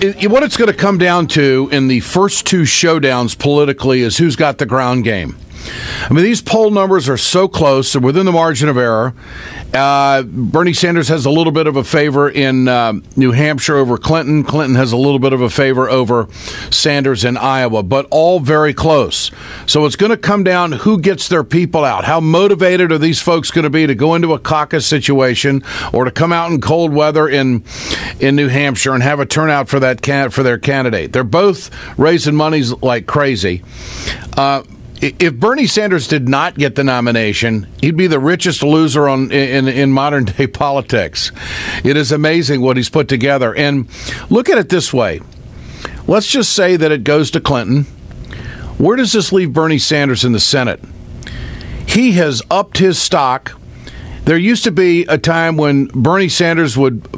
What it's going to come down to in the first two showdowns politically is who's got the ground game. I mean, these poll numbers are so close, they're within the margin of error. Bernie Sanders has a little bit of a favor in New Hampshire over Clinton. Clinton has a little bit of a favor over Sanders in Iowa, but all very close. So it's going to come down who gets their people out. How motivated are these folks going to be to go into a caucus situation or to come out in cold weather in New Hampshire and have a turnout for for their candidate? They're both raising monies like crazy. If Bernie Sanders did not get the nomination, he'd be the richest loser in modern day politics. It is amazing what he's put together. And look at it this way. Let's just say that it goes to Clinton. Where does this leave Bernie Sanders in the Senate? He has upped his stock. There used to be a time when Bernie Sanders would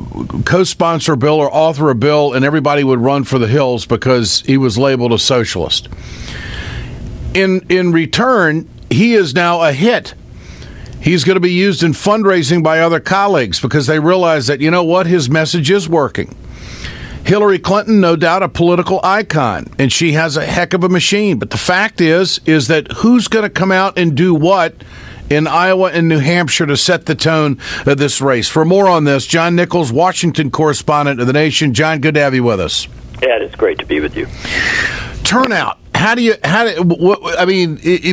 co-sponsor a bill or author a bill and everybody would run for the hills because he was labeled a socialist. In return, he is now a hit. He's going to be used in fundraising by other colleagues because they realize that, you know what, his message is working. Hillary Clinton, no doubt a political icon, and she has a heck of a machine. But the fact is that who's going to come out and do what in Iowa and New Hampshire to set the tone of this race? For more on this, John Nichols, Washington correspondent of The Nation. John, good to have you with us. Yeah, it's great to be with you. Turnout.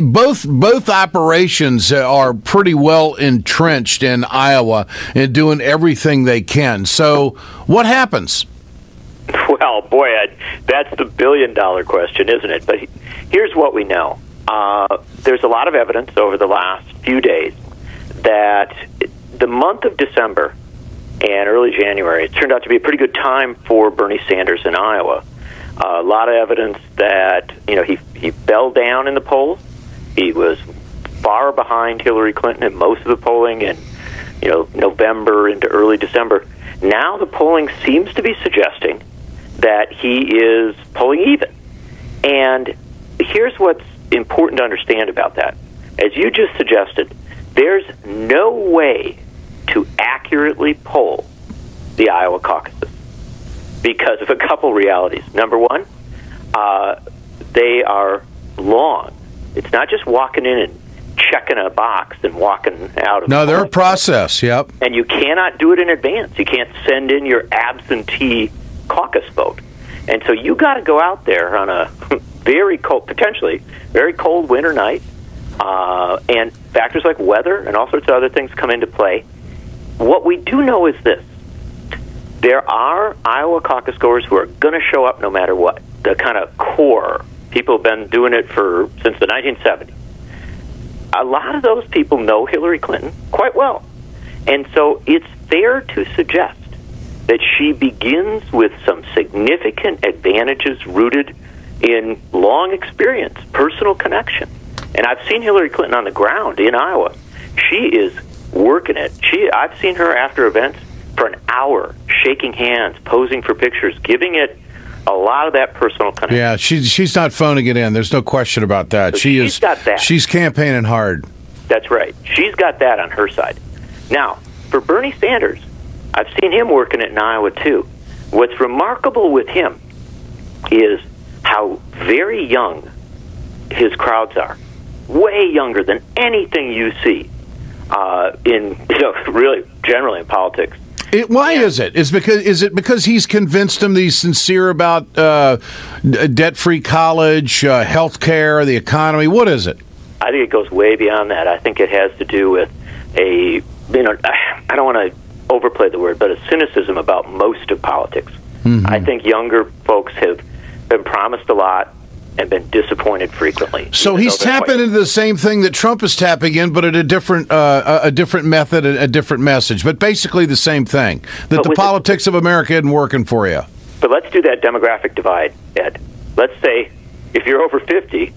Both operations are pretty well entrenched in Iowa and doing everything they can. So what happens? Well, boy, that's the billion-dollar question, isn't it? But here's what we know. There's a lot of evidence over the last few days that the month of December and early January, it turned out to be a pretty good time for Bernie Sanders in Iowa. A lot of evidence that, he fell down in the polls. He was far behind Hillary Clinton in most of the polling in, November into early December. Now the polling seems to be suggesting that he is pulling even. And here's what's important to understand about that. As you just suggested, there's no way to accurately poll the Iowa caucuses because of a couple realities. Number one, they are long. It's not just walking in and checking a box and walking out of. No, they're a process. Yep. And you cannot do it in advance. You can't send in your absentee caucus vote. And so you got to go out there on a potentially very cold winter night, and factors like weather and all sorts of other things come into play. What we do know is this. There are Iowa caucus goers who are going to show up no matter what. The kind of core. People have been doing it since the 1970s. A lot of those people know Hillary Clinton quite well. And so it's fair to suggest that she begins with some significant advantages rooted in long experience, personal connection. And I've seen Hillary Clinton on the ground in Iowa. She is working it. I've seen her after events for an hour, shaking hands, posing for pictures, giving it a lot of that personal connection. Yeah, she's not phoning it in. There's no question about that. So she's got that. She's campaigning hard. That's right. She's got that on her side. Now, for Bernie Sanders, I've seen him working it in Iowa, too. What's remarkable with him is how very young his crowds are. Way younger than anything you see really generally in politics. Why is it? Is it because he's convinced them that he's sincere about debt-free college, health care, the economy? What is it? I think it goes way beyond that. I think it has to do with I don't want to overplay the word, but a cynicism about most of politics. Mm-hmm. I think younger folks have been promised a lot and been disappointed frequently. So he's tapping into the same thing that Trump is tapping in, but at a different method, a different message. But basically the same thing, that the politics of America isn't working for you. But let's do that demographic divide, Ed. Let's say if you're over 50,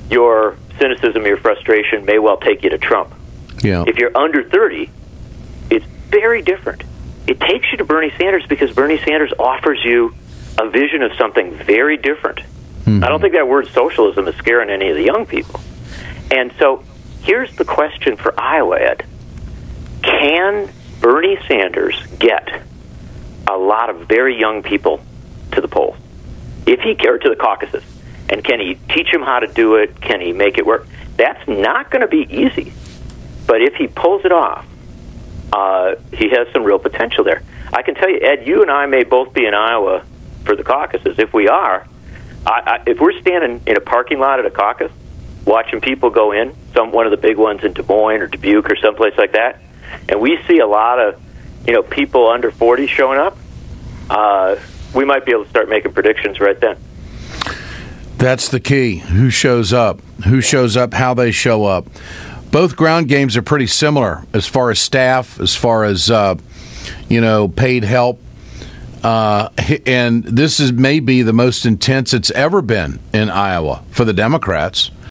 your cynicism, your frustration may well take you to Trump. Yeah. If you're under 30, it's very different. It takes you to Bernie Sanders because Bernie Sanders offers you a vision of something very different. Mm-hmm. I don't think that word socialism is scaring any of the young people. And so here's the question for Iowa, Ed. Can Bernie Sanders get a lot of very young people to the polls? or to the caucuses, and can he teach them how to do it? Can he make it work? That's not going to be easy. But if he pulls it off, he has some real potential there. I can tell you, Ed, you and I may both be in Iowa for the caucuses. If we are, if we're standing in a parking lot at a caucus, watching people go in, one of the big ones in Des Moines or Dubuque or someplace like that, and we see a lot of people under 40 showing up, we might be able to start making predictions right then. That's the key. Who shows up? Who shows up? How they show up? Both ground games are pretty similar as far as staff, as far as paid help. And this is maybe the most intense it's ever been in Iowa for the Democrats.